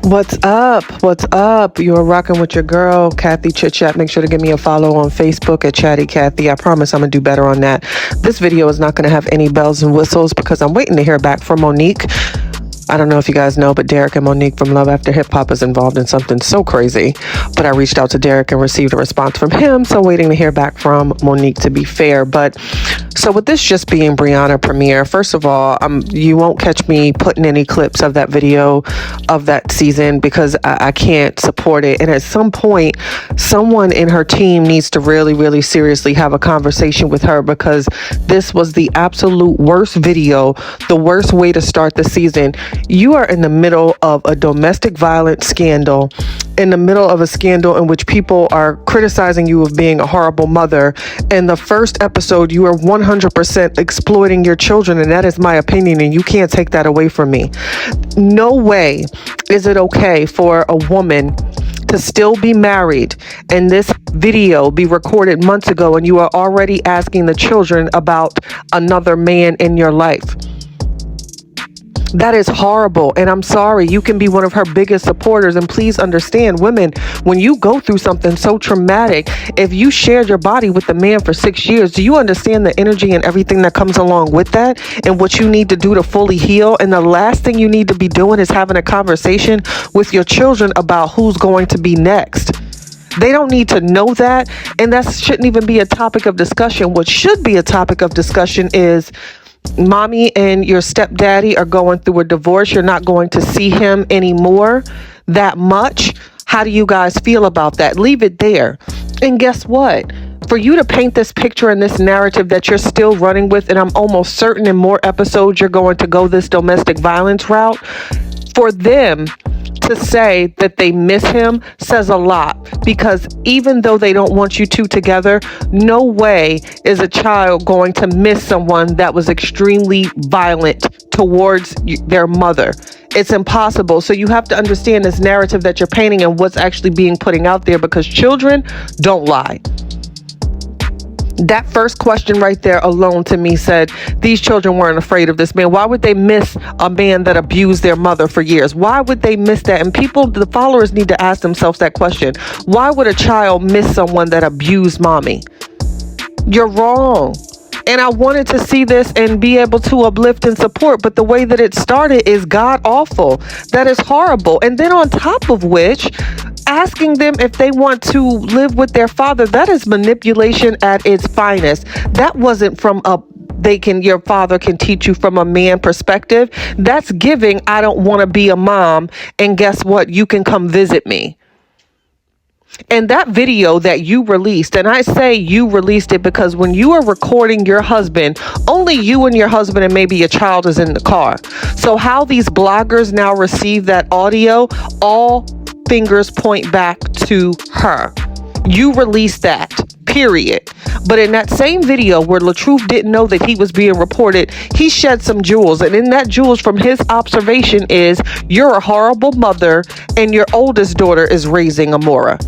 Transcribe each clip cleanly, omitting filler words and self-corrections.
What's up? What's up? You're rocking with your girl, Kathy Chit Chat. Make sure to give me a follow on Facebook at Chatty Kathy. I promise I'm going to do better on that. This video is not going to have any bells and whistles because I'm waiting to hear back from Monique. I don't know if you guys know, but Derek and Monique from Love After Hip Hop is involved in something so crazy. But I reached out to Derek and received a response from him, so waiting to hear back from Monique to be fair. But so with this just being Brianna premiere, first of all, you won't catch me putting any clips of that video of that season because I can't support it. And at some point, someone in her team needs to really, really seriously have a conversation with her because this was the absolute worst video, the worst way to start the season. You are in the middle of a domestic violence scandal, in the middle of a scandal in which people are criticizing you of being a horrible mother. In the first episode, you are 100% exploiting your children, and that is my opinion, and you can't take that away from me. No way is it okay for a woman to still be married and this video be recorded months ago and you are already asking the children about another man in your life. That is horrible, and I'm sorry. You can be one of her biggest supporters, and please understand, women, when you go through something so traumatic, if you shared your body with the man for 6 years, do you understand the energy and everything that comes along with that and what you need to do to fully heal? And the last thing you need to be doing is having a conversation with your children about who's going to be next. They don't need to know that, and that shouldn't even be a topic of discussion. What should be a topic of discussion is mommy and your stepdaddy are going through a divorce. You're not going to see him anymore that much. How do you guys feel about that? Leave it there. And guess what? For you to paint this picture and this narrative that you're still running with, and I'm almost certain in more episodes you're going to go this domestic violence route, for them to say that they miss him says a lot, because even though they don't want you two together, no way is a child going to miss someone that was extremely violent towards their mother. It's impossible. So you have to understand this narrative that you're painting and what's actually being putting out there, because children don't lie. That first question right there alone to me said these children weren't afraid of this man. Why would they miss a man that abused their mother for years? Why would they miss that? And people, the followers, need to ask themselves that question. Why would a child miss someone that abused mommy? You're wrong. And I wanted to see this and be able to uplift and support, but the way that it started is god awful. That is horrible. And then on top of which, asking them if they want to live with their father, that is manipulation at its finest. That wasn't from your father can teach you from a man perspective. That's giving, I don't want to be a mom, and guess what? You can come visit me. And that video that you released, and I say you released it because when you are recording your husband, only you and your husband and maybe your child is in the car. So how these bloggers now receive that audio, all fingers point back to her. You released that, period. But in that same video where LaTruth didn't know that he was being reported, he shed some jewels. And in that jewels from his observation is, you're a horrible mother and your oldest daughter is raising Amora.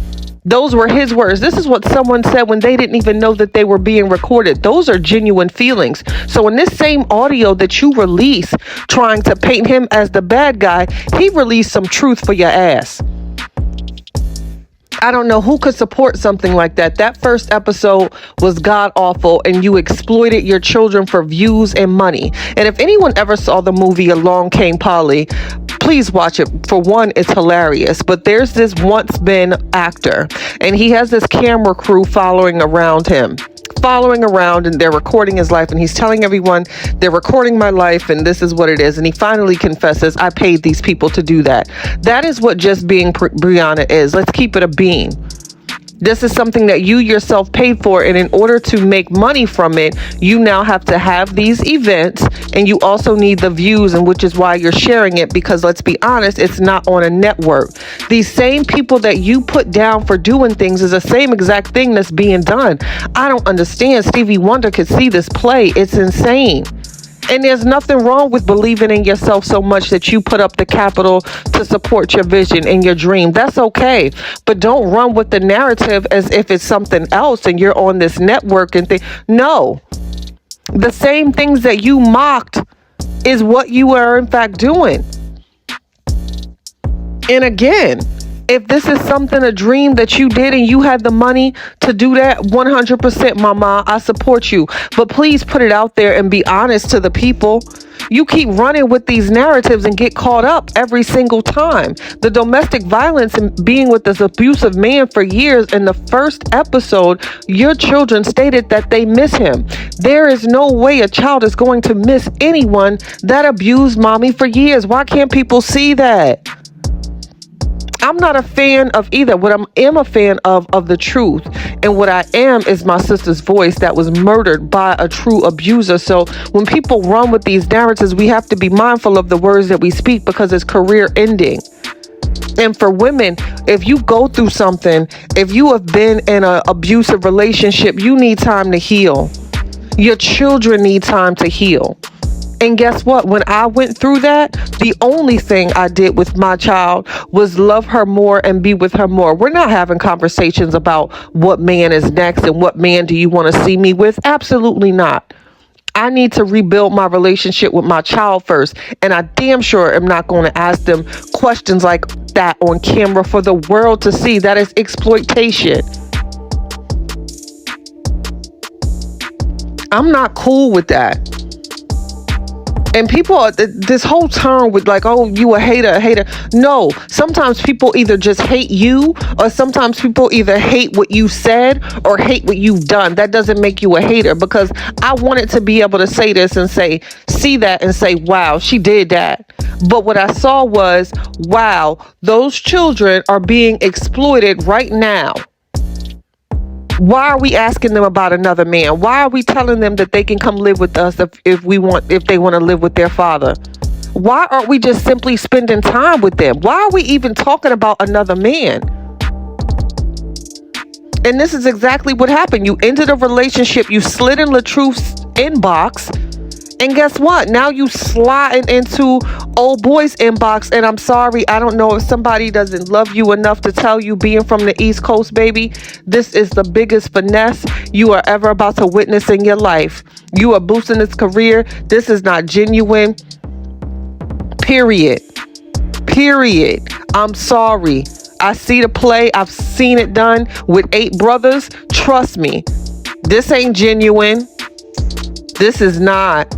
Those were his words. This is what someone said when they didn't even know that they were being recorded. Those are genuine feelings. So in this same audio that you release, trying to paint him as the bad guy, he released some truth for your ass. I don't know who could support something like that. That first episode was god awful, and you exploited your children for views and money. And if anyone ever saw the movie Along Came Polly, please watch it. For one, it's hilarious. But there's this once been actor, and he has this camera crew following around, and they're recording his life, and he's telling everyone they're recording my life and this is what it is. And he finally confesses, I paid these people to do that. That is what just being Brianna is. Let's keep it a bean. This is something that you yourself paid for, and in order to make money from it, you now have to have these events, and you also need the views, and which is why you're sharing it, because let's be honest, it's not on a network. These same people that you put down for doing things is the same exact thing that's being done. I don't understand. Stevie Wonder could see this play. It's insane. And there's nothing wrong with believing in yourself so much that you put up the capital to support your vision and your dream. That's okay. But don't run with the narrative as if it's something else and you're on this network and think. No. The same things that you mocked is what you are in fact doing. And again, if this is something, a dream that you did and you had the money to do that, 100%, mama, I support you. But please put it out there and be honest to the people. You keep running with these narratives and get caught up every single time. The domestic violence and being with this abusive man for years. In the first episode, your children stated that they miss him. There is no way a child is going to miss anyone that abused mommy for years. Why can't people see that? I'm not a fan of either. What I am a fan of the truth. And what I am is my sister's voice that was murdered by a true abuser. So when people run with these narratives, we have to be mindful of the words that we speak because it's career ending. And for women, if you go through something, if you have been in an abusive relationship, you need time to heal. Your children need time to heal. And guess what? When I went through that, the only thing I did with my child was love her more and be with her more. We're not having conversations about what man is next and what man do you want to see me with. Absolutely not. I need to rebuild my relationship with my child first. And I damn sure am not going to ask them questions like that on camera for the world to see. That is exploitation. I'm not cool with that. And people, this whole term with like, oh, you a hater. No, sometimes people either just hate you or sometimes people either hate what you said or hate what you've done. That doesn't make you a hater, because I wanted to be able to say this and see that and say, wow, she did that. But what I saw was, wow, those children are being exploited right now. Why are we asking them about another man? Why are we telling them that they can come live with us if they want to live with their father? Why aren't we just simply spending time with them? Why are we even talking about another man? And this is exactly what happened. You ended a relationship. You slid in LaTruth's inbox. And guess what? Now you sliding into old boy's inbox. And I'm sorry, I don't know if somebody doesn't love you enough to tell you, being from the East Coast, baby, this is the biggest finesse you are ever about to witness in your life. You are boosting his career. This is not genuine. Period. I'm sorry. I see the play. I've seen it done with 8 brothers. Trust me, this ain't genuine. This is not.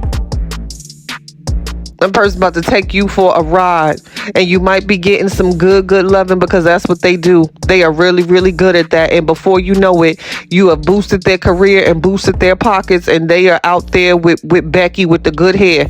That person about to take you for a ride, and you might be getting some good loving, because that's what they do. They are really, really good at that. And before you know it, you have boosted their career and boosted their pockets, and they are out there with Becky with the good hair.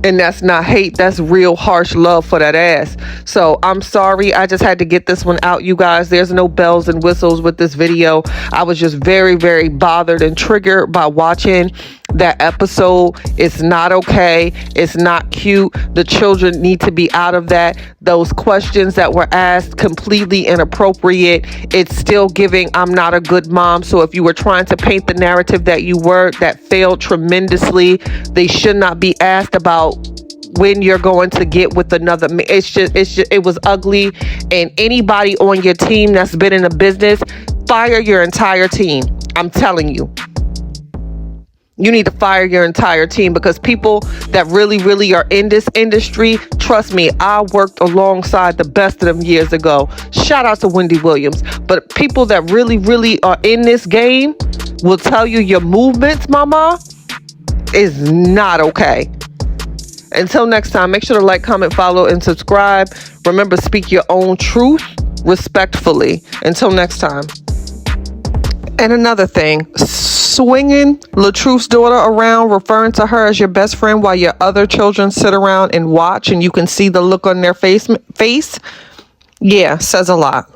And that's not hate. That's real harsh love for that ass. So I'm sorry. I just had to get this one out, you guys. There's no bells and whistles with this video. I was just very, very bothered and triggered by watching that episode. It's not okay. It's not cute. The children need to be out of that. Those questions that were asked, completely inappropriate. It's still giving, I'm not a good mom. So if you were trying to paint the narrative that you were, that failed tremendously. They should not be asked about when you're going to get with another man. It was ugly. And anybody on your team that's been in a business, fire your entire team. I'm telling you. You need to fire your entire team, because people that really, really are in this industry, trust me, I worked alongside the best of them years ago. Shout out to Wendy Williams. But people that really, really are in this game will tell you your movements, mama, is not okay. Until next time, make sure to like, comment, follow, and subscribe. Remember, speak your own truth respectfully. Until next time. And another thing, swinging LaTruth's daughter around, referring to her as your best friend while your other children sit around and watch and you can see the look on their face, yeah, says a lot.